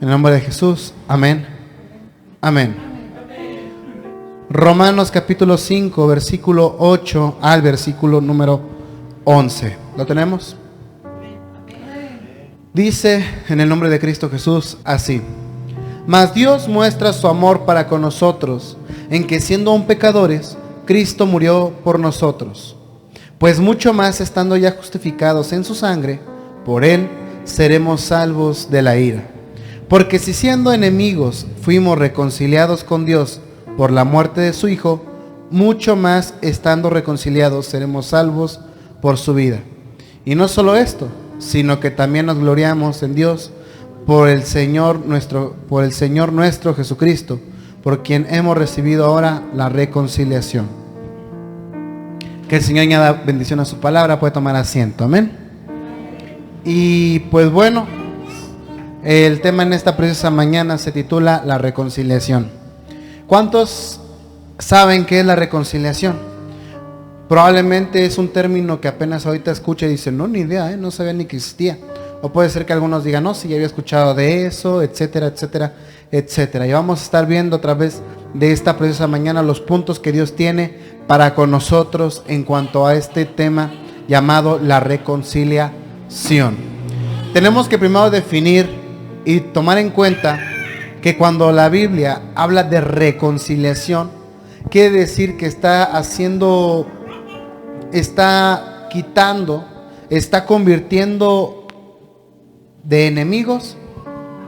En el nombre de Jesús, amén. Amén. Romanos capítulo 5, versículo 8 al versículo número 11. ¿Lo tenemos? Dice en el nombre de Cristo Jesús así: Mas Dios muestra su amor para con nosotros, en que siendo aún pecadores, Cristo murió por nosotros. Pues mucho más estando ya justificados en su sangre, por él seremos salvos de la ira. Porque si siendo enemigos fuimos reconciliados con Dios por la muerte de su Hijo, mucho más estando reconciliados seremos salvos por su vida. Y no solo esto, sino que también nos gloriamos en Dios por el Señor nuestro Jesucristo, por quien hemos recibido ahora la reconciliación. Que el Señor añada bendición a su palabra. Puede tomar asiento, amén. Y pues bueno, el tema en esta preciosa mañana se titula la reconciliación. ¿Cuántos saben qué es la reconciliación? Probablemente es un término que apenas ahorita escucha y dice, no, ni idea, no sabía ni que existía. O puede ser que algunos digan, no, sí, ya había escuchado de eso, etcétera, etcétera, etcétera. Y vamos a estar viendo a través de esta preciosa mañana los puntos que Dios tiene para con nosotros en cuanto a este tema llamado la reconciliación. Tenemos que primero definir y tomar en cuenta que cuando la Biblia habla de reconciliación, quiere decir que está convirtiendo de enemigos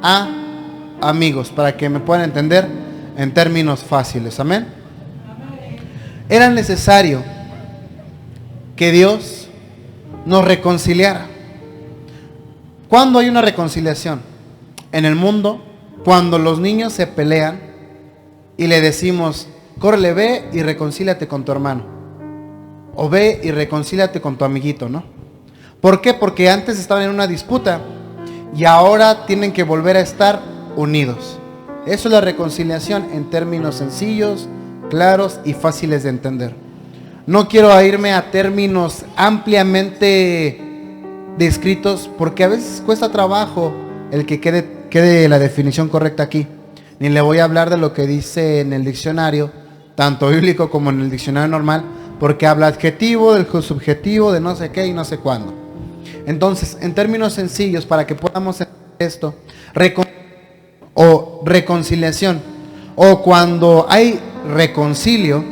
a amigos, para que me puedan entender en términos fáciles, amén. Era necesario que Dios nos reconciliara. ¿Cuándo hay una reconciliación? En el mundo, cuando los niños se pelean y le decimos, córrele, ve y reconcíliate con tu hermano, o ve y reconcíliate con tu amiguito, ¿no? ¿Por qué? Porque antes estaban en una disputa y ahora tienen que volver a estar unidos. Eso es la reconciliación en términos sencillos, claros y fáciles de entender. No quiero irme a términos ampliamente descritos, porque a veces cuesta trabajo el que quede la definición correcta aquí. Ni le voy a hablar de lo que dice en el diccionario, tanto bíblico como en el diccionario normal, porque habla adjetivo, del subjetivo, de no sé qué y no sé cuándo. Entonces, en términos sencillos, para que podamos entender esto, reconciliación, o cuando hay reconcilio,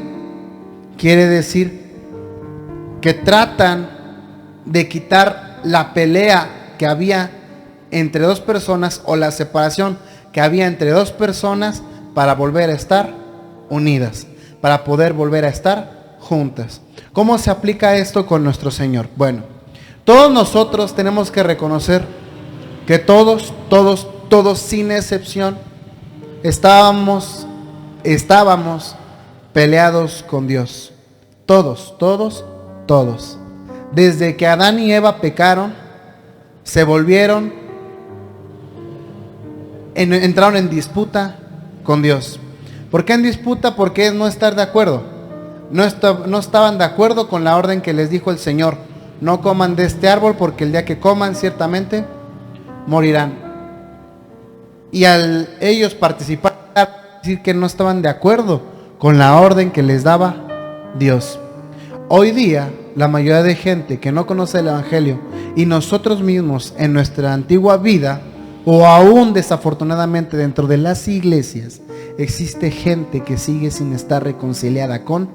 quiere decir que tratan de quitar la pelea que había entre dos personas, o la separación que había entre dos personas, para volver a estar unidas, para poder volver a estar juntas. ¿Cómo se aplica esto con nuestro Señor? Bueno, todos nosotros tenemos que reconocer que todos sin excepción estábamos peleados con Dios. Todos. Desde que Adán y Eva pecaron, se entraron en disputa con Dios. ¿Por qué en disputa? Porque es no estar de acuerdo. No estaban de acuerdo con la orden que les dijo el Señor: no coman de este árbol, porque el día que coman ciertamente morirán. Y al ellos participar, decir que no estaban de acuerdo con la orden que les daba Dios. Hoy día, la mayoría de gente que no conoce el Evangelio, y nosotros mismos en nuestra antigua vida, o aún desafortunadamente dentro de las iglesias, existe gente que sigue sin estar reconciliada con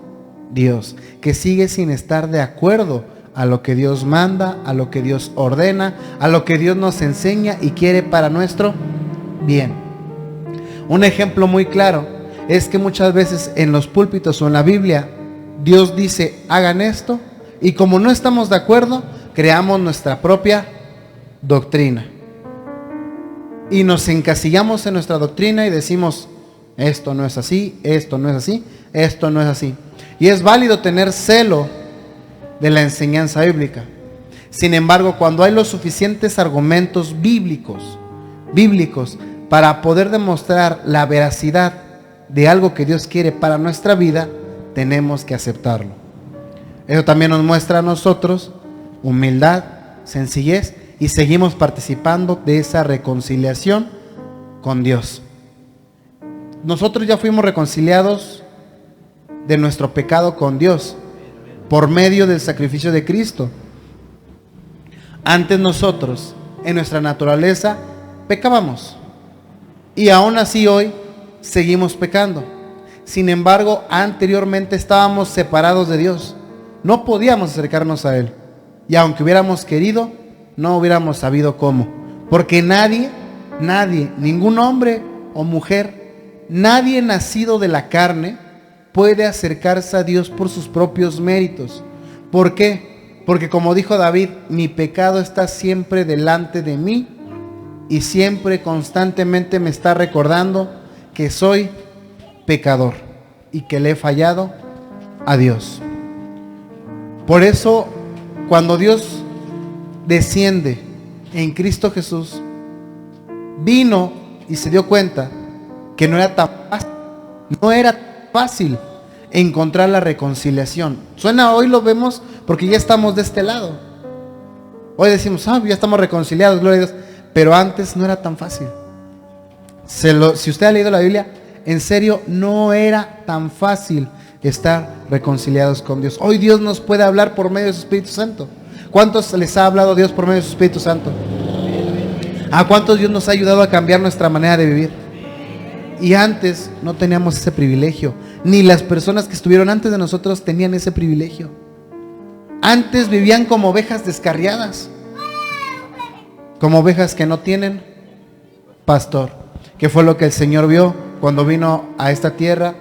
Dios, que sigue sin estar de acuerdo a lo que Dios manda, a lo que Dios ordena, a lo que Dios nos enseña y quiere para nuestro bien. Un ejemplo muy claro es que muchas veces en los púlpitos o en la Biblia, Dios dice, hagan esto, y como no estamos de acuerdo, creamos nuestra propia doctrina. Y nos encasillamos en nuestra doctrina y decimos, esto no es así, esto no es así, esto no es así. Y es válido tener celo de la enseñanza bíblica. Sin embargo, cuando hay los suficientes argumentos bíblicos para poder demostrar la veracidad de algo que Dios quiere para nuestra vida, tenemos que aceptarlo. Eso también nos muestra a nosotros humildad, sencillez, y seguimos participando de esa reconciliación con Dios. Nosotros ya fuimos reconciliados de nuestro pecado con Dios por medio del sacrificio de Cristo. Antes nosotros, en nuestra naturaleza, pecábamos. Y aún así hoy seguimos pecando. Sin embargo, anteriormente estábamos separados de Dios. No podíamos acercarnos a Él. Y aunque hubiéramos querido, no hubiéramos sabido cómo. Porque nadie, ningún hombre o mujer, nadie nacido de la carne puede acercarse a Dios por sus propios méritos. ¿Por qué? Porque como dijo David, mi pecado está siempre delante de mí y siempre, constantemente me está recordando que soy pecador y que le he fallado a Dios. Por eso, cuando Dios desciende en Cristo Jesús, vino y se dio cuenta que no era fácil encontrar la reconciliación. Hoy lo vemos porque ya estamos de este lado. Hoy decimos, ya estamos reconciliados, gloria a Dios. Pero antes no era tan fácil. Si usted ha leído la Biblia, en serio, no era tan fácil estar reconciliados con Dios. Hoy Dios nos puede hablar por medio de su Espíritu Santo. ¿Cuántos les ha hablado Dios por medio de su Espíritu Santo? ¿A cuántos Dios nos ha ayudado a cambiar nuestra manera de vivir? Y antes no teníamos ese privilegio. Ni las personas que estuvieron antes de nosotros tenían ese privilegio. Antes vivían como ovejas descarriadas. Como ovejas que no tienen pastor. Que fue lo que el Señor vio cuando vino a esta tierra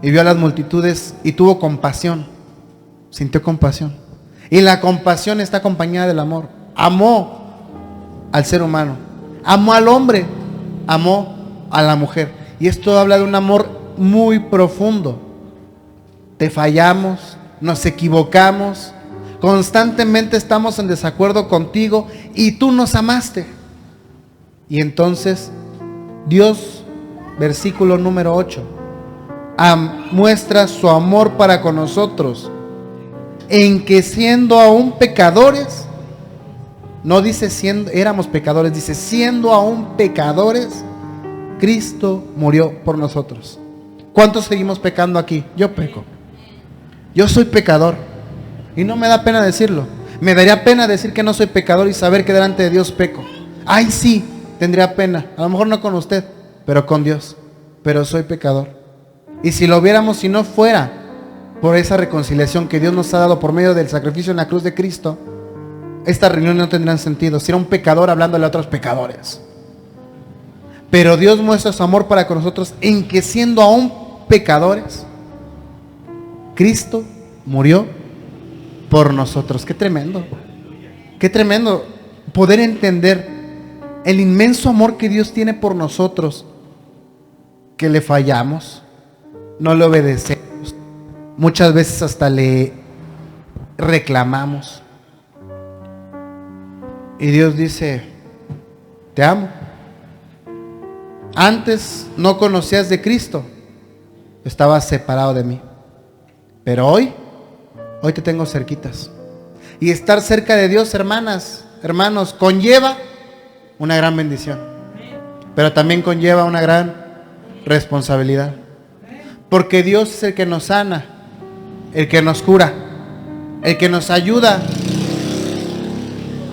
y vio a las multitudes y tuvo compasión. Sintió compasión. Y la compasión está acompañada del amor. Amó al ser humano. Amó al hombre. Amó a la mujer. Y esto habla de un amor muy profundo. Te fallamos, nos equivocamos, constantemente estamos en desacuerdo contigo y tú nos amaste. Y entonces Dios, versículo número 8, muestra su amor para con nosotros, en que siendo aún pecadores, no dice éramos pecadores, dice siendo aún pecadores, Cristo murió por nosotros. ¿Cuántos seguimos pecando aquí? Yo peco. Yo soy pecador. Y no me da pena decirlo. Me daría pena decir que no soy pecador y saber que delante de Dios peco. Ay, sí, tendría pena. A lo mejor no con usted, pero con Dios. Pero soy pecador. Y si lo viéramos, si no fuera por esa reconciliación que Dios nos ha dado por medio del sacrificio en la cruz de Cristo, estas reuniones no tendrán sentido. Sería un pecador hablándole a otros pecadores. Pero Dios muestra su amor para con nosotros en que siendo aún pecadores, Cristo murió por nosotros. Qué tremendo poder entender el inmenso amor que Dios tiene por nosotros, que le fallamos, no le obedecemos, muchas veces hasta le reclamamos. Y Dios dice, te amo. Antes no conocías de Cristo, estabas separado de mí, pero hoy te tengo cerquitas. Y estar cerca de Dios, hermanas, hermanos, conlleva una gran bendición, pero también conlleva una gran responsabilidad, porque Dios es el que nos sana, el que nos cura, el que nos ayuda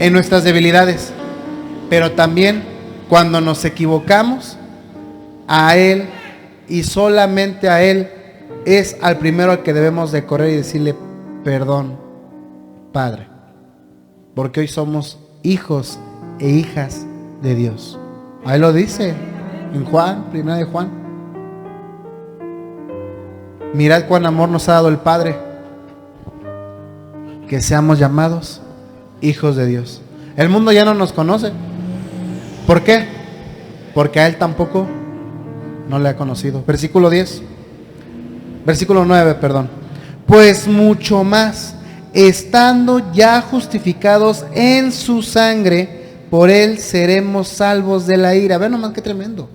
en nuestras debilidades, pero también cuando nos equivocamos, a Él y solamente a Él es al primero al que debemos de correr y decirle perdón, Padre, porque hoy somos hijos e hijas de Dios. Ahí lo dice en Juan, primera de Juan. Mirad cuán amor nos ha dado el Padre, que seamos llamados hijos de Dios. El mundo ya no nos conoce. ¿Por qué? Porque a Él tampoco no le ha conocido. Versículo 9, perdón. Pues mucho más, estando ya justificados en su sangre, por Él seremos salvos de la ira. Ve nomás qué tremendo.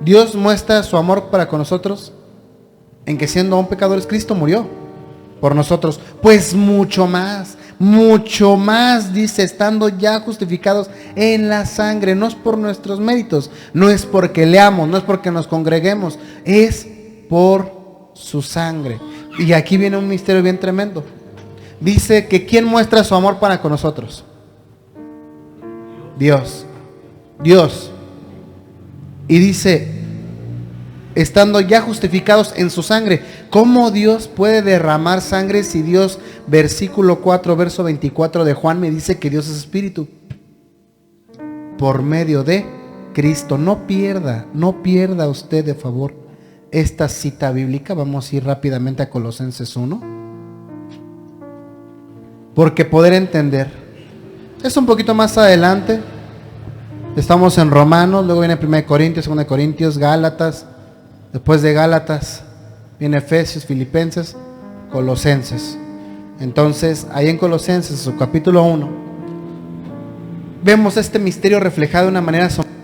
Dios muestra su amor para con nosotros en que siendo aún pecadores, Cristo murió por nosotros. Pues mucho más mucho más, dice, estando ya justificados en la sangre. No es por nuestros méritos, no es porque leamos, no es porque nos congreguemos, es por su sangre. Y aquí viene un misterio bien tremendo. Dice que ¿quién muestra su amor para con nosotros? Dios. Dios. Y dice, estando ya justificados en su sangre. ¿Cómo Dios puede derramar sangre si Dios, versículo 4, verso 24 de Juan, me dice que Dios es espíritu? Por medio de Cristo. No pierda usted de favor esta cita bíblica. Vamos a ir rápidamente a Colosenses 1. Porque poder entender. Es un poquito más adelante. Estamos en Romanos, luego viene 1 Corintios, 2 Corintios, Gálatas. Después de Gálatas viene Efesios, Filipenses, Colosenses. Entonces, ahí en Colosenses, su capítulo 1, vemos este misterio reflejado de una manera asombrosa.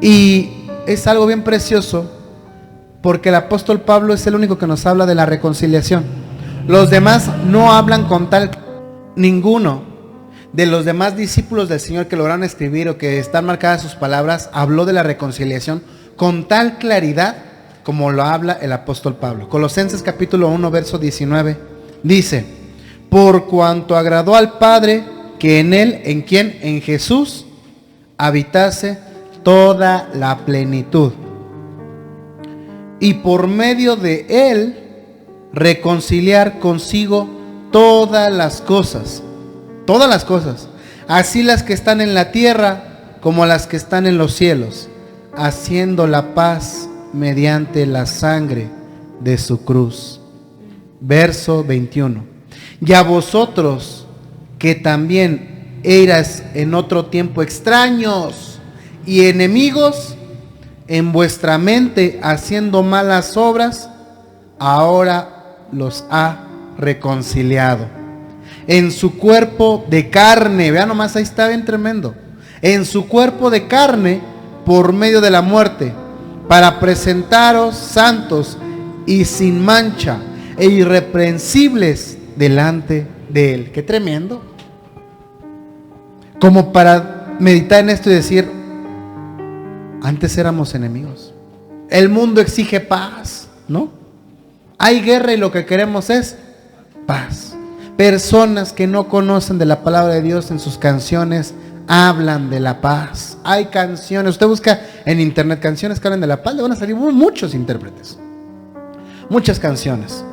Y es algo bien precioso, porque el apóstol Pablo es el único que nos habla de la reconciliación. Los demás no hablan con tal. Ninguno de los demás discípulos del Señor que lograron escribir o que están marcadas sus palabras habló de la reconciliación con tal claridad como lo habla el apóstol Pablo. Colosenses capítulo 1, verso 19, dice: por cuanto agradó al Padre que en Él, ¿en quién? En Jesús, habitase toda la plenitud. Y por medio de Él, reconciliar consigo todas las cosas, así las que están en la tierra como las que están en los cielos, haciendo la paz mediante la sangre de su cruz. Verso 21. Y a vosotros que también eras en otro tiempo extraños y enemigos en vuestra mente, haciendo malas obras, ahora los ha reconciliado en su cuerpo de carne. Vean nomás, ahí está bien tremendo. En su cuerpo de carne, por medio de la muerte, para presentaros santos y sin mancha e irreprensibles delante de Él. Qué tremendo. Como para meditar en esto y decir, antes éramos enemigos. El mundo exige paz, ¿no? Hay guerra y lo que queremos es paz. Personas que no conocen de la palabra de Dios en sus canciones hablan de la paz. Hay canciones, usted busca en internet canciones que hablan de la paz, le van a salir muchos intérpretes, muchas canciones.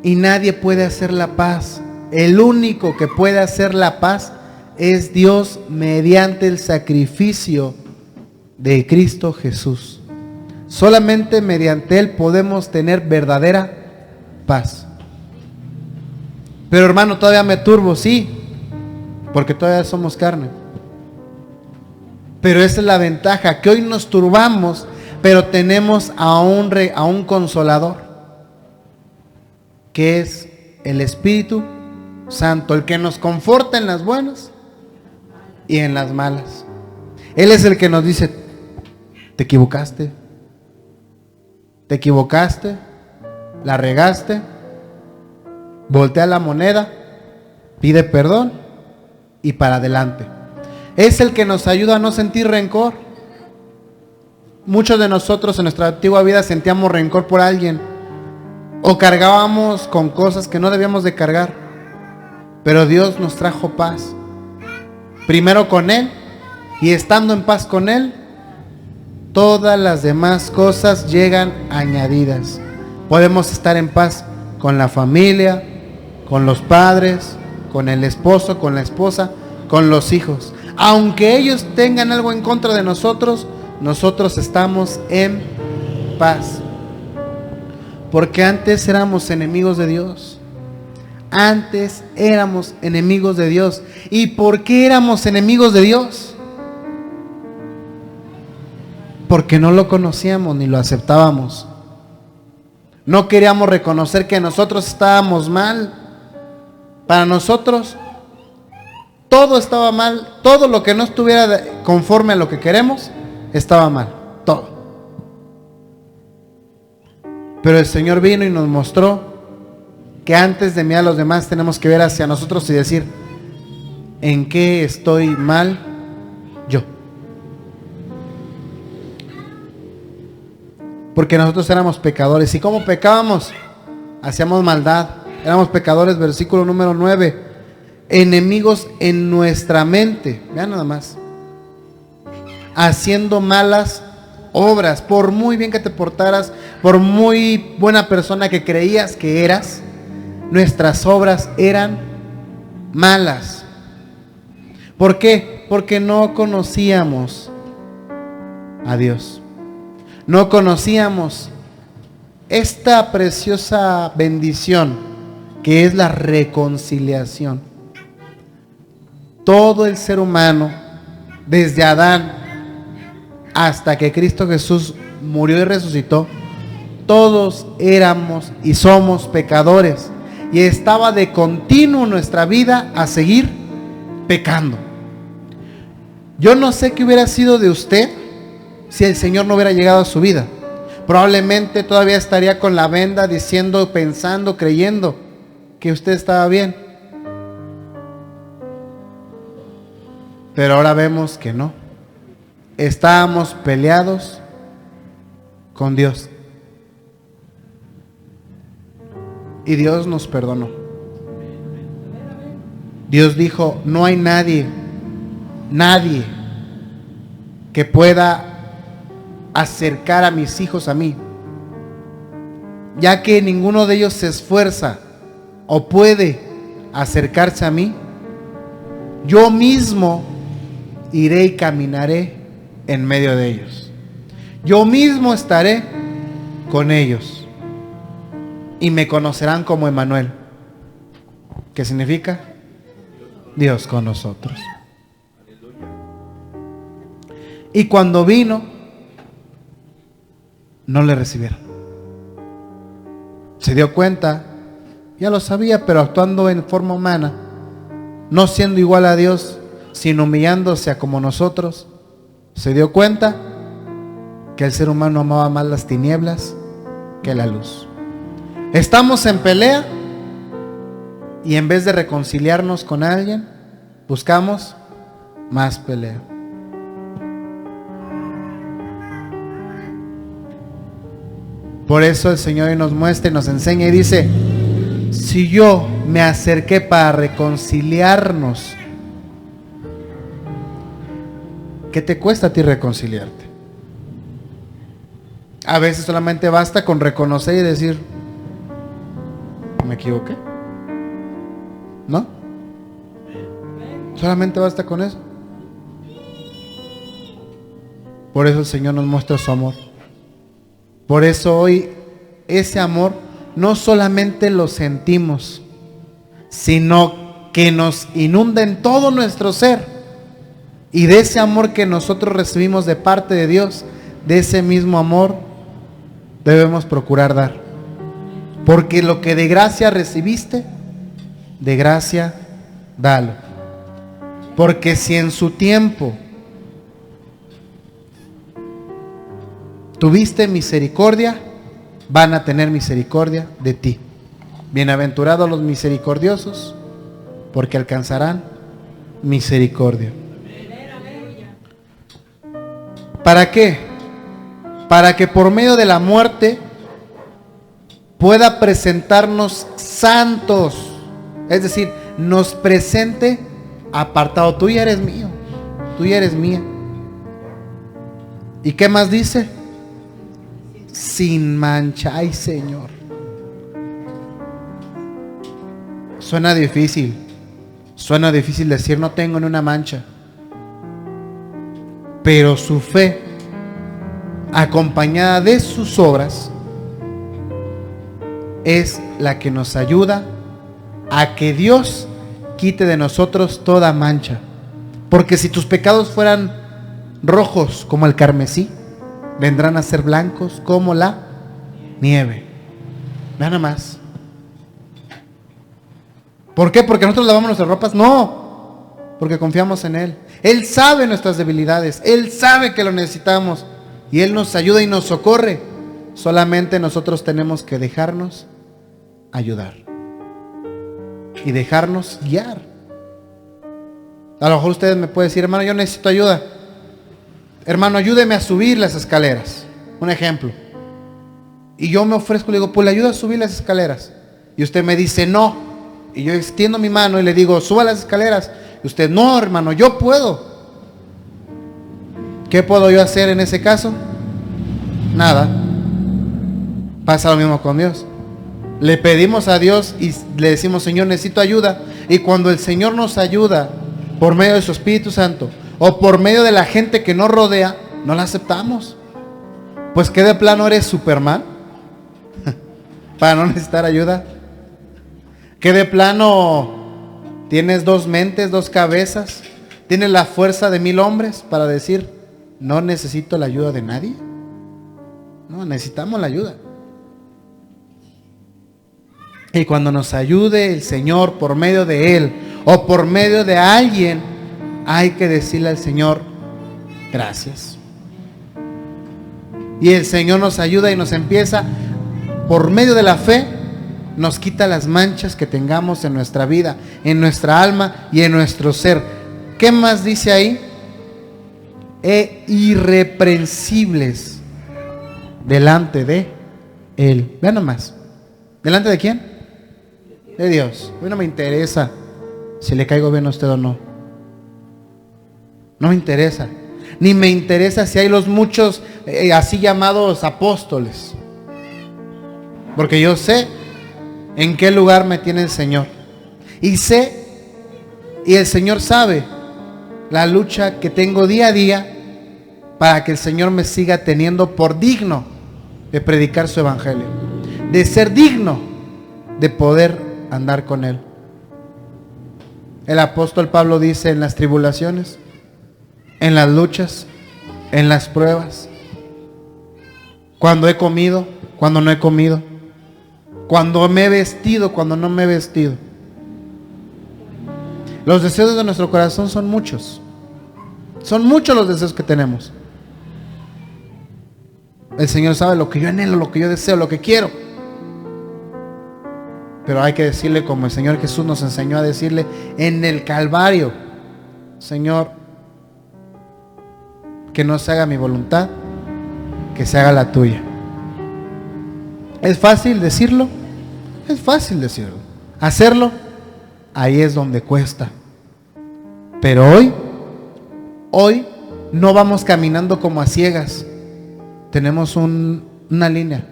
Y nadie puede hacer la paz. El único que puede hacer la paz es Dios mediante el sacrificio de Cristo Jesús. Solamente mediante Él podemos tener verdadera paz. Pero hermano, todavía me turbo, sí, porque todavía somos carne. Pero esa es la ventaja, que hoy nos turbamos, pero tenemos a un consolador, que es el Espíritu Santo, el que nos conforta en las buenas y en las malas. Él es el que nos dice, te equivocaste, la regaste, voltea la moneda, pide perdón y para adelante. Es el que nos ayuda a no sentir rencor. Muchos de nosotros en nuestra antigua vida sentíamos rencor por alguien o cargábamos con cosas que no debíamos de cargar, pero Dios nos trajo paz. Primero con Él, y estando en paz con Él, todas las demás cosas llegan añadidas. Podemos estar en paz con la familia, con los padres, con el esposo, con la esposa, con los hijos. Aunque ellos tengan algo en contra de nosotros, nosotros estamos en paz. Porque antes éramos enemigos de Dios. Antes éramos enemigos de Dios. ¿Y por qué éramos enemigos de Dios? Porque no lo conocíamos ni lo aceptábamos. No queríamos reconocer que nosotros estábamos mal. Para nosotros todo estaba mal. Todo lo que no estuviera conforme a lo que queremos estaba mal. Todo. Pero el Señor vino y nos mostró que antes de mirar a los demás tenemos que ver hacia nosotros y decir, ¿en qué estoy mal yo? Porque nosotros éramos pecadores. ¿Y cómo pecábamos? Hacíamos maldad. Éramos pecadores, versículo número 9. Enemigos en nuestra mente. Vean nada más. Haciendo malas obras. Por muy bien que te portaras, por muy buena persona que creías que eras, nuestras obras eran malas. ¿Por qué? Porque no conocíamos a Dios. No conocíamos esta preciosa bendición que es la reconciliación. Todo el ser humano, desde Adán hasta que Cristo Jesús murió y resucitó, todos éramos y somos pecadores, y estaba de continuo nuestra vida a seguir pecando. Yo no sé qué hubiera sido de usted si el Señor no hubiera llegado a su vida. Probablemente todavía estaría con la venda diciendo, pensando, creyendo que usted estaba bien. Pero ahora vemos que no. Estábamos peleados con Dios. Y Dios nos perdonó. Dios dijo, no hay nadie que pueda acercar a mis hijos a mí, ya que ninguno de ellos se esfuerza o puede acercarse a mí. Yo mismo iré y caminaré en medio de ellos. Yo mismo estaré con ellos y me conocerán como Emmanuel, que significa Dios con nosotros. Y cuando vino, no le recibieron. Se dio cuenta, ya lo sabía, pero actuando en forma humana, no siendo igual a Dios, sino humillándose a como nosotros, se dio cuenta que el ser humano amaba más las tinieblas que la luz. Estamos en pelea y en vez de reconciliarnos con alguien, buscamos más pelea. Por eso el Señor hoy nos muestra y nos enseña y dice, si yo me acerqué para reconciliarnos, ¿qué te cuesta a ti reconciliarte? A veces solamente basta con reconocer y decir, me equivoqué, ¿no? Solamente basta con eso. Por eso el Señor nos muestra su amor. Por eso hoy ese amor no solamente lo sentimos, sino que nos inunda en todo nuestro ser. Y de ese amor que nosotros recibimos de parte de Dios, de ese mismo amor debemos procurar dar. Porque lo que de gracia recibiste, de gracia dalo. Porque si en su tiempo tuviste misericordia, van a tener misericordia de ti. Bienaventurados los misericordiosos, porque alcanzarán misericordia. ¿Para qué? Para que por medio de la muerte pueda presentarnos santos. Es decir, nos presente apartado. Tú ya eres mío, tú ya eres mía. ¿Y qué más dice? Sin mancha. Ay, Señor, suena difícil decir no tengo ni una mancha, pero su fe acompañada de sus obras es la que nos ayuda a que Dios quite de nosotros toda mancha. Porque si tus pecados fueran rojos como el carmesí, vendrán a ser blancos como la nieve. Vean nada más. ¿Por qué? ¿Porque nosotros lavamos nuestras ropas? No, porque confiamos en Él. Él sabe nuestras debilidades, Él sabe que lo necesitamos y Él nos ayuda y nos socorre. Solamente nosotros tenemos que dejarnos ayudar. y dejarnos guiar. A lo mejor ustedes me pueden decir, hermano, yo necesito ayuda. Hermano, ayúdeme a subir las escaleras. Un ejemplo. Y yo me ofrezco, le digo, pues le ayudo a subir las escaleras. Y usted me dice, no. Y yo extiendo mi mano y le digo, suba las escaleras. Y usted, no, hermano, yo puedo. ¿Qué puedo yo hacer en ese caso? Nada. Pasa lo mismo con Dios. Le pedimos a Dios y le decimos, Señor, necesito ayuda. Y cuando el Señor nos ayuda por medio de su Espíritu Santo o por medio de la gente que nos rodea, no la aceptamos. Pues ¿qué de plano eres Superman? Para no necesitar ayuda. ¿Qué de plano tienes 2 mentes, 2 cabezas? ¿Tienes la fuerza de 1000 hombres para decir, no necesito la ayuda de nadie? No, necesitamos la ayuda. Y cuando nos ayude el Señor por medio de Él o por medio de alguien, hay que decirle al Señor, gracias. Y el Señor nos ayuda y nos empieza, por medio de la fe, nos quita las manchas que tengamos en nuestra vida, en nuestra alma y en nuestro ser. ¿Qué más dice ahí? Irreprensibles delante de Él. Vean nomás. ¿Delante de quién? De Dios. A mí no me interesa si le caigo bien a usted o no. No me interesa. Ni me interesa si hay los muchos así llamados apóstoles. Porque yo sé en qué lugar me tiene el Señor. Y sé, y el Señor sabe la lucha que tengo día a día para que el Señor me siga teniendo por digno de predicar su evangelio, de ser digno de poder andar con Él. El apóstol Pablo dice, en las tribulaciones, en las luchas, en las pruebas, cuando he comido, cuando no he comido, cuando me he vestido, cuando no me he vestido. Los deseos de nuestro corazón son muchos. Son muchos los deseos que tenemos. El Señor sabe lo que yo anhelo, lo que yo deseo, lo que quiero. Pero hay que decirle, como el Señor Jesús nos enseñó a decirle en el Calvario, Señor, que no se haga mi voluntad, que se haga la tuya. ¿Es fácil decirlo? Es fácil decirlo. Hacerlo, ahí es donde cuesta. Pero hoy no vamos caminando como a ciegas. Tenemos una línea.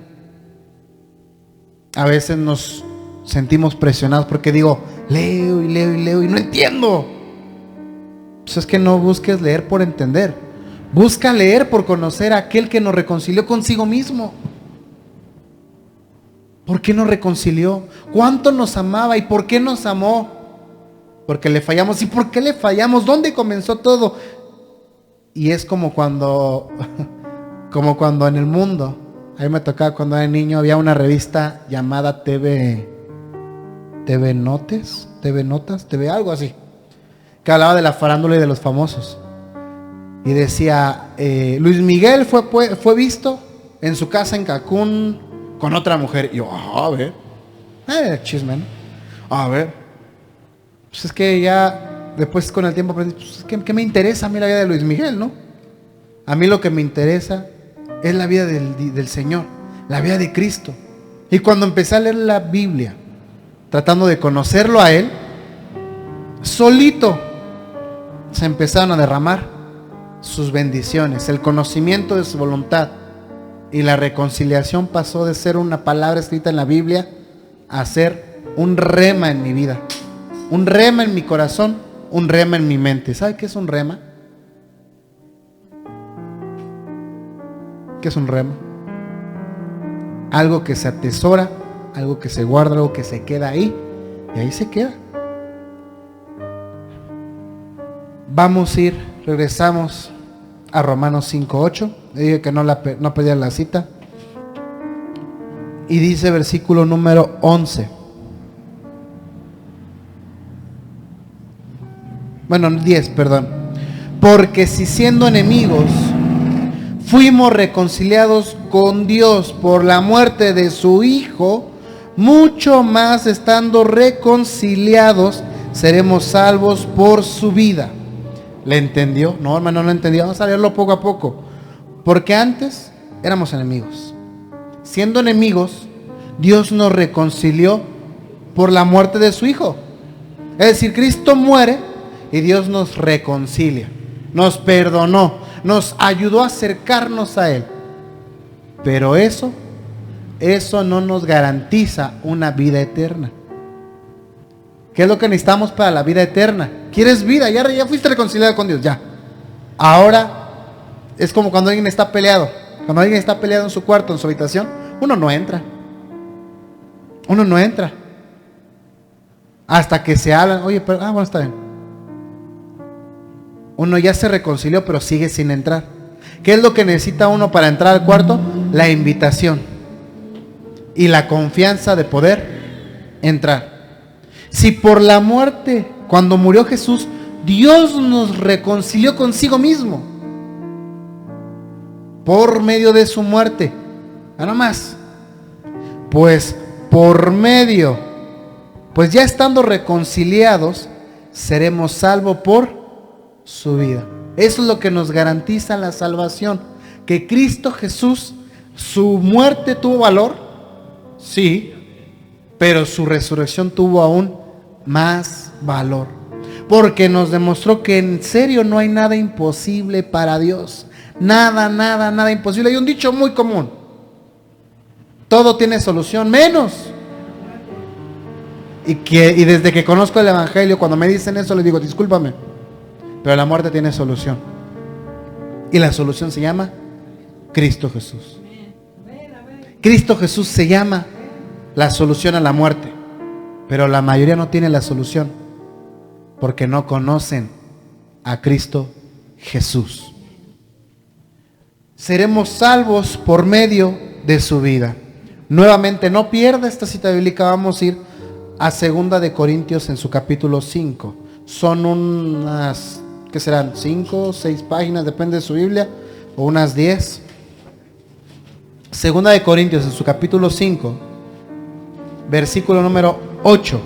A veces nos sentimos presionados porque digo, leo y leo y leo y no entiendo. Pues es que no busques leer por entender. Busca leer por conocer a aquel que nos reconcilió consigo mismo. ¿Por qué nos reconcilió? ¿Cuánto nos amaba y por qué nos amó? Porque le fallamos. ¿Y por qué le fallamos? ¿Dónde comenzó todo? Y es como cuando en el mundo, a mí me tocaba cuando era niño, había una revista llamada TV Notas, TV algo así, que hablaba de la farándula y de los famosos. Y decía, Luis Miguel fue visto en su casa en Cancún con otra mujer. Y yo, a ver, chisme, ¿no? A ver, pues es que ya después con el tiempo aprendí, pues, ¿qué me interesa a mí la vida de Luis Miguel, no? A mí lo que me interesa es la vida del Señor, la vida de Cristo. Y cuando empecé a leer la Biblia, tratando de conocerlo a Él, solito se empezaron a derramar sus bendiciones, el conocimiento de su voluntad. Y la reconciliación pasó de ser una palabra escrita en la Biblia a ser un rema en mi vida, un rema en mi corazón, un rema en mi mente. ¿Sabe qué es un rema? ¿Qué es un rema? Algo que se atesora, algo que se guarda, algo que se queda ahí, y ahí se queda. Vamos a ir, regresamos a Romanos 5:8. Le dije que no pedía la cita. Y dice versículo número 11. Bueno, 10, perdón. Porque si siendo enemigos fuimos reconciliados con Dios por la muerte de su Hijo, mucho más estando reconciliados, seremos salvos por su vida. ¿Le entendió? No, hermano, no lo entendió. Vamos a leerlo poco a poco. Porque antes éramos enemigos. Siendo enemigos, Dios nos reconcilió por la muerte de su Hijo. Es decir, Cristo muere y Dios nos reconcilia, nos perdonó, nos ayudó a acercarnos a Él. Pero eso no nos garantiza una vida eterna. ¿Qué es lo que necesitamos para la vida eterna? ¿Quieres vida? Ya fuiste reconciliado con Dios, ya. Ahora es como cuando alguien está peleado. Cuando alguien está peleado en su cuarto, en su habitación, uno no entra. Uno no entra. Hasta que se hablan. Oye, pero, bueno, está bien. Uno ya se reconcilió, pero sigue sin entrar. ¿Qué es lo que necesita uno para entrar al cuarto? La invitación y la confianza de poder entrar. Si por la muerte, cuando murió Jesús, Dios nos reconcilió consigo mismo por medio de su muerte, nada más, pues ya estando reconciliados, seremos salvos por su vida. Eso es lo que nos garantiza la salvación, que Cristo Jesús, su muerte tuvo valor, sí, pero su resurrección tuvo aún más valor, porque nos demostró que en serio no hay nada imposible para Dios. Nada imposible. Hay un dicho muy común: todo tiene solución menos. Y desde que conozco el evangelio, cuando me dicen eso, les digo, discúlpame, pero la muerte tiene solución. Y la solución se llama Cristo Jesús. Cristo Jesús se llama la solución a la muerte. Pero la mayoría no tiene la solución porque no conocen a Cristo Jesús. Seremos salvos por medio de su vida. Nuevamente, no pierda esta cita bíblica. Vamos a ir a 2 de Corintios en su capítulo 5. Son unas, ¿qué serán? 5 o 6 páginas, depende de su Biblia, o unas 10. 2 de Corintios en su capítulo 5, versículo número 8.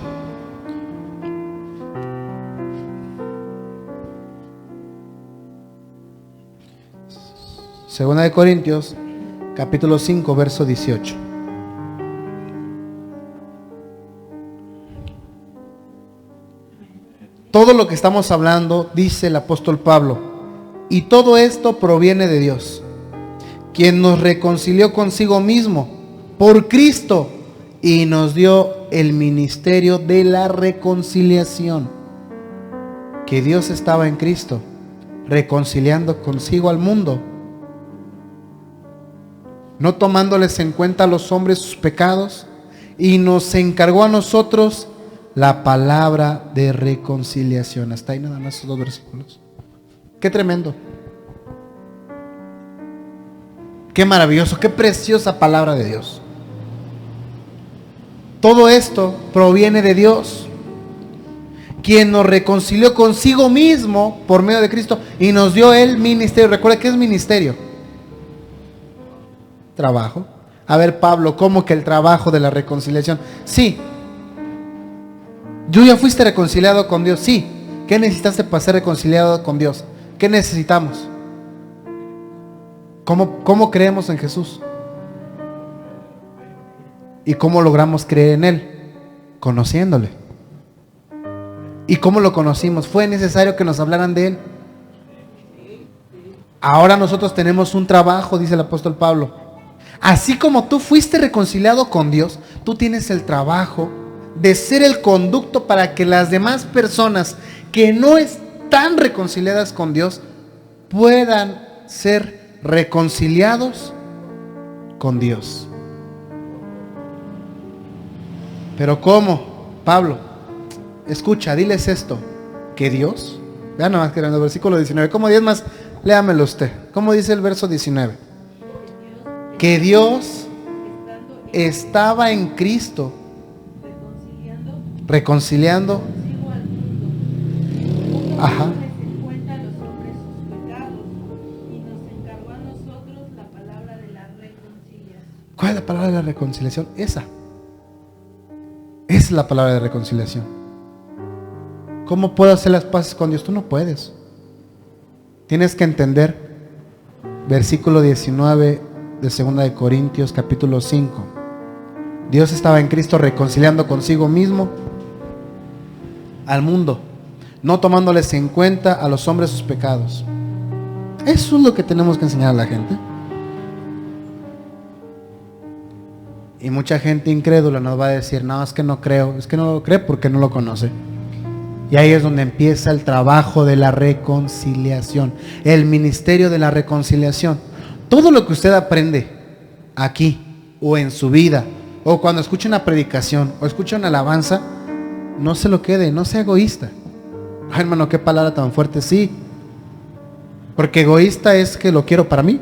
Segunda de Corintios, capítulo 5, verso 18. Todo lo que estamos hablando, dice el apóstol Pablo, y todo esto proviene de Dios, quien nos reconcilió consigo mismo por Cristo y nos dio el ministerio de la reconciliación. Que Dios estaba en Cristo reconciliando consigo al mundo, no tomándoles en cuenta a los hombres sus pecados, y nos encargó a nosotros la palabra de reconciliación. Hasta ahí nada más esos 2 versículos. Qué tremendo, qué maravilloso, qué preciosa palabra de Dios. Todo esto proviene de Dios, quien nos reconcilió consigo mismo por medio de Cristo y nos dio el ministerio. Recuerda, ¿qué es ministerio? Trabajo. A ver, Pablo, ¿cómo que el trabajo de la reconciliación? Sí. ¿Tú ya fuiste reconciliado con Dios? Sí. ¿Qué necesitaste para ser reconciliado con Dios? ¿Qué necesitamos? ¿Cómo creemos en Jesús? ¿Y cómo logramos creer en Él? Conociéndole. ¿Y cómo lo conocimos? ¿Fue necesario que nos hablaran de Él? Ahora nosotros tenemos un trabajo, dice el apóstol Pablo. Así como tú fuiste reconciliado con Dios, tú tienes el trabajo de ser el conducto para que las demás personas que no están reconciliadas con Dios puedan ser reconciliados con Dios. Pero ¿cómo? Pablo, escucha, diles esto, que Dios, vean nada más que en el versículo 19, ¿cómo 10 más? Léamelo usted. ¿Cómo dice el verso 19? Que Dios estaba en Cristo reconciliando. Ajá. ¿Cuál es la palabra de la reconciliación? Esa. Esa es la palabra de reconciliación. ¿Cómo puedo hacer las paces con Dios? Tú no puedes. Tienes que entender versículo 19 de 2 de Corintios capítulo 5. Dios estaba en Cristo reconciliando consigo mismo al mundo, no tomándoles en cuenta a los hombres sus pecados. Eso es lo que tenemos que enseñar a la gente. Y mucha gente incrédula nos va a decir, no, es que no creo. Es que no lo cree porque no lo conoce. Y ahí es donde empieza el trabajo de la reconciliación, el ministerio de la reconciliación. Todo lo que usted aprende aquí o en su vida, o cuando escucha una predicación o escucha una alabanza, no se lo quede, no sea egoísta. Ay, hermano, qué palabra tan fuerte. Sí, porque egoísta es que lo quiero para mí.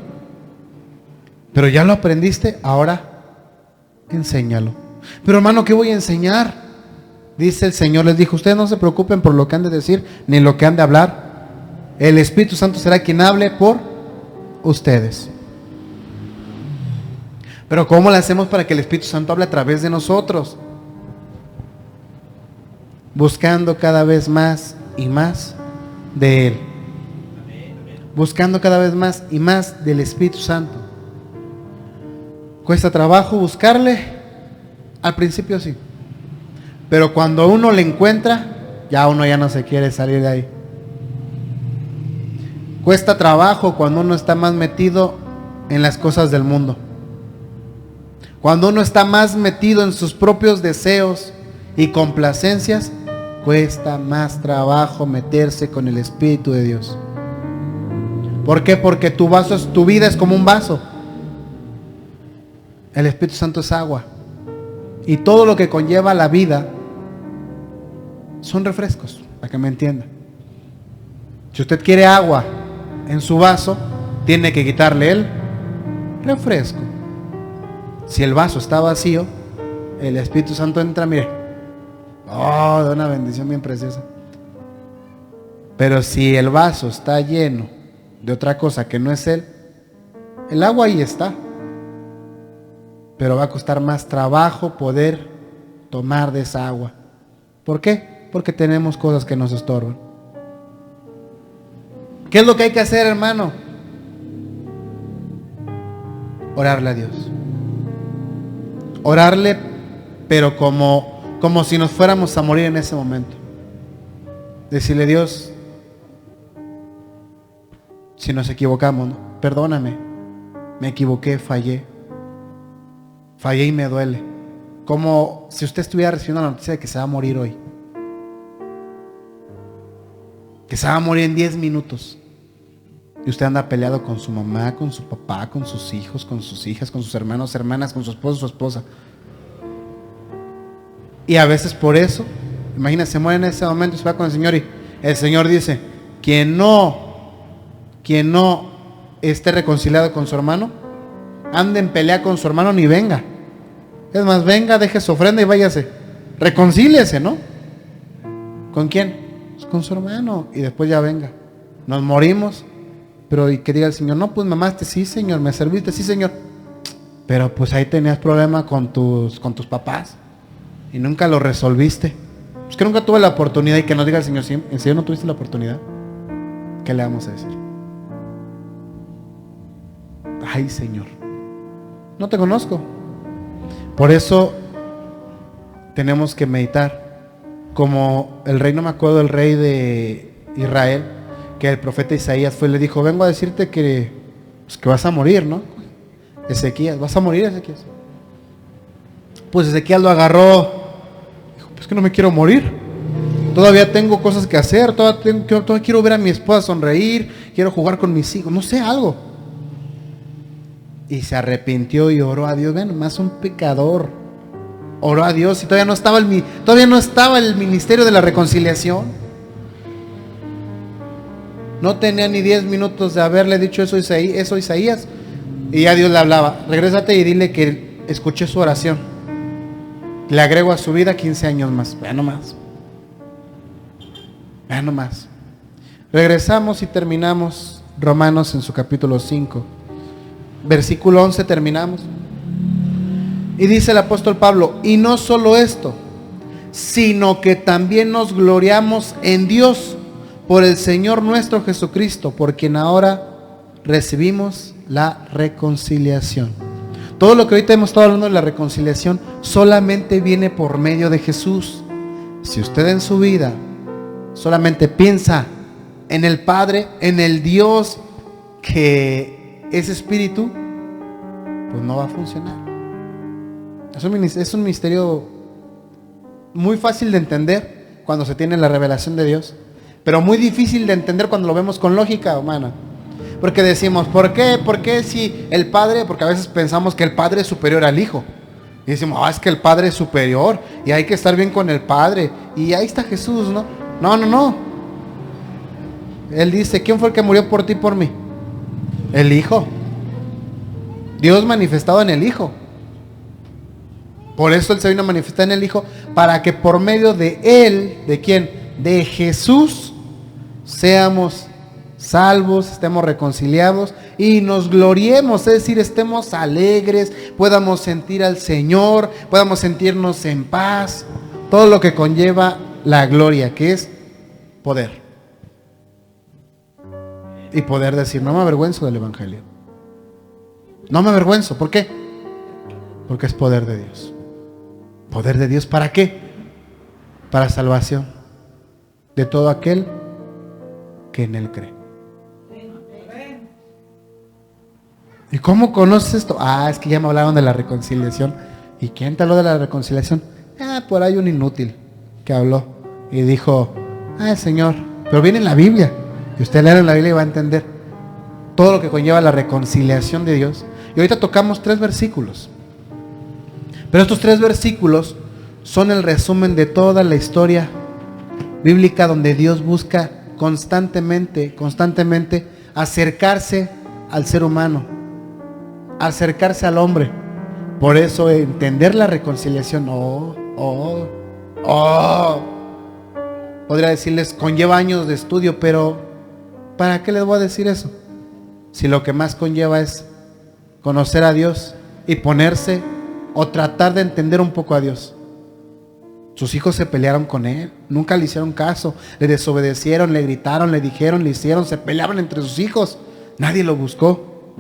Pero ya lo aprendiste, ahora enséñalo. Pero hermano, ¿qué voy a enseñar? Dice el Señor, les dijo, ustedes no se preocupen por lo que han de decir, ni lo que han de hablar. El Espíritu Santo será quien hable por ustedes. Pero ¿cómo le hacemos para que el Espíritu Santo hable a través de nosotros? Buscando cada vez más y más de Él. Buscando cada vez más y más del Espíritu Santo. ¿Cuesta trabajo buscarle? Al principio sí. Pero cuando uno le encuentra, ya uno ya no se quiere salir de ahí. Cuesta trabajo cuando uno está más metido en las cosas del mundo. Cuando uno está más metido en sus propios deseos y complacencias, cuesta más trabajo meterse con el Espíritu de Dios. ¿Por qué? Porque tu vida es como un vaso. El Espíritu Santo es agua. Y todo lo que conlleva la vida son refrescos, para que me entienda. Si usted quiere agua en su vaso, tiene que quitarle el refresco. Si el vaso está vacío, el Espíritu Santo entra, mire, de una bendición bien preciosa. Pero si el vaso está lleno de otra cosa que no es Él, el agua ahí está. Pero va a costar más trabajo poder tomar de esa agua. ¿Por qué? Porque tenemos cosas que nos estorban. ¿Qué es lo que hay que hacer, hermano? Orarle a Dios. Orarle, pero como si nos fuéramos a morir en ese momento. Decirle, Dios, si nos equivocamos, ¿no? Perdóname, me equivoqué, fallé y me duele. Como si usted estuviera recibiendo la noticia de que se va a morir hoy. Que se va a morir en 10 minutos. Y usted anda peleado con su mamá, con su papá, con sus hijos, con sus hijas, con sus hermanos, hermanas, con su esposo, su esposa. Y a veces por eso, imagínese, se muere en ese momento y se va con el Señor y el Señor dice, quien no esté reconciliado con su hermano, ande en pelea con su hermano, ni venga. Es más, venga, deje su ofrenda y váyase. Reconcíliese, ¿no? ¿Con quién? Pues con su hermano. Y después ya venga. Nos morimos. Pero y que diga el Señor, no, pues me amaste, sí Señor, me serviste, sí Señor. Pero pues ahí tenías problema con tus papás. Y nunca lo resolviste. Pues que nunca tuve la oportunidad. Y que nos diga el Señor, ¿en serio no tuviste la oportunidad? ¿Qué le vamos a decir? Ay, Señor, no te conozco. Por eso tenemos que meditar. Como el rey, no me acuerdo, el rey de Israel, que el profeta Isaías fue y le dijo, vengo a decirte que vas a morir, ¿no? Ezequías, vas a morir, Ezequías. Pues Ezequías lo agarró. Dijo, pues que no me quiero morir. Todavía tengo cosas que hacer. Todavía quiero ver a mi esposa sonreír. Quiero jugar con mis hijos. No sé, algo. Y se arrepintió y oró a Dios. Ven, más un pecador. Oró a Dios y todavía no estaba el ministerio de la reconciliación. No tenía ni 10 minutos de haberle dicho eso a Isaías. Y ya Dios le hablaba. Regrésate y dile que escuché su oración. Le agrego a su vida 15 años más. Vean nomás. Regresamos y terminamos Romanos en su capítulo 5. Versículo 11 terminamos. Y dice el apóstol Pablo, y no solo esto, sino que también nos gloriamos en Dios por el Señor nuestro Jesucristo, por quien ahora recibimos la reconciliación. Todo lo que ahorita hemos estado hablando de la reconciliación solamente viene por medio de Jesús. Si usted en su vida solamente piensa en el Padre, en el Dios que es espíritu, pues no va a funcionar. Es un misterio muy fácil de entender cuando se tiene la revelación de Dios, pero muy difícil de entender cuando lo vemos con lógica humana. Porque decimos, ¿por qué? ¿Por qué si el Padre? Porque a veces pensamos que el Padre es superior al Hijo. Y decimos, es que el Padre es superior y hay que estar bien con el Padre. Y ahí está Jesús, ¿no? No. Él dice, ¿quién fue el que murió por ti y por mí? El Hijo. Dios manifestado en el Hijo. Por eso Él se vino a manifestar en el Hijo, para que por medio de Él, ¿de quién? De Jesús, seamos salvos, estemos reconciliados y nos gloriemos, es decir, estemos alegres, podamos sentir al Señor, podamos sentirnos en paz, todo lo que conlleva la gloria, que es poder. Y poder decir, no me avergüenzo del Evangelio. No me avergüenzo, ¿por qué? Porque es poder de Dios. ¿Poder de Dios para qué? Para salvación de todo aquel que en Él cree. ¿Y cómo conoces esto? Es que ya me hablaron de la reconciliación. ¿Y quién te habló de la reconciliación? Por ahí un inútil que habló y dijo, Señor, pero viene en la Biblia. Y usted lee en la Biblia y va a entender todo lo que conlleva la reconciliación de Dios. Y ahorita tocamos 3 versículos. Pero estos 3 versículos son el resumen de toda la historia bíblica, donde Dios busca constantemente acercarse al ser humano, acercarse al hombre. Por eso entender la reconciliación, podría decirles, conlleva años de estudio, pero ¿para qué les voy a decir eso? Si lo que más conlleva es conocer a Dios y ponerse o tratar de entender un poco a Dios. Sus hijos se pelearon con Él, nunca le hicieron caso, le desobedecieron, le gritaron, le dijeron, le hicieron, se peleaban entre sus hijos. Nadie lo buscó.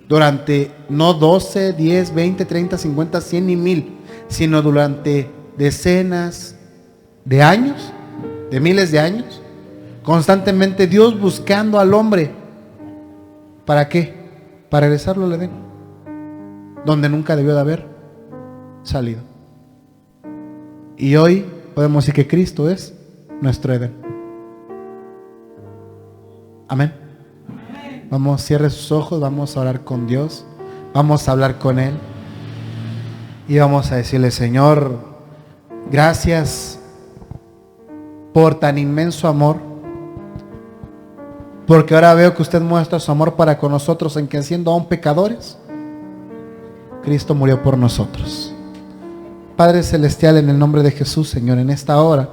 Durante no 12, 10, 20, 30, 50, 100 ni 1000, sino durante decenas de años, de miles de años, constantemente Dios buscando al hombre. ¿Para qué? Para regresarlo al Edén, donde nunca debió de haber salido. Y hoy podemos decir que Cristo es nuestro Edén. Amén. Vamos, cierre sus ojos, vamos a orar con Dios, vamos a hablar con Él y vamos a decirle, Señor, gracias por tan inmenso amor, porque ahora veo que usted muestra su amor para con nosotros, en que siendo aún pecadores, Cristo murió por nosotros. Padre Celestial, en el nombre de Jesús, Señor, en esta hora,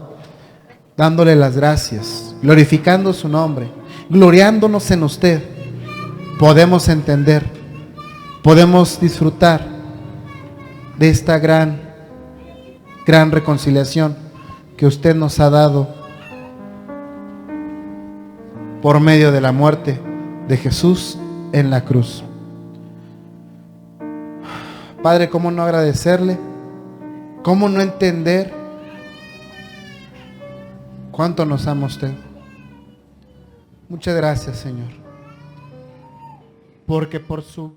dándole las gracias, glorificando su nombre, gloriándonos en usted, podemos entender, podemos disfrutar de esta gran reconciliación que usted nos ha dado por medio de la muerte de Jesús en la cruz. Padre, ¿cómo no agradecerle? ¿Cómo no entender cuánto nos ama usted? Muchas gracias, Señor, porque por su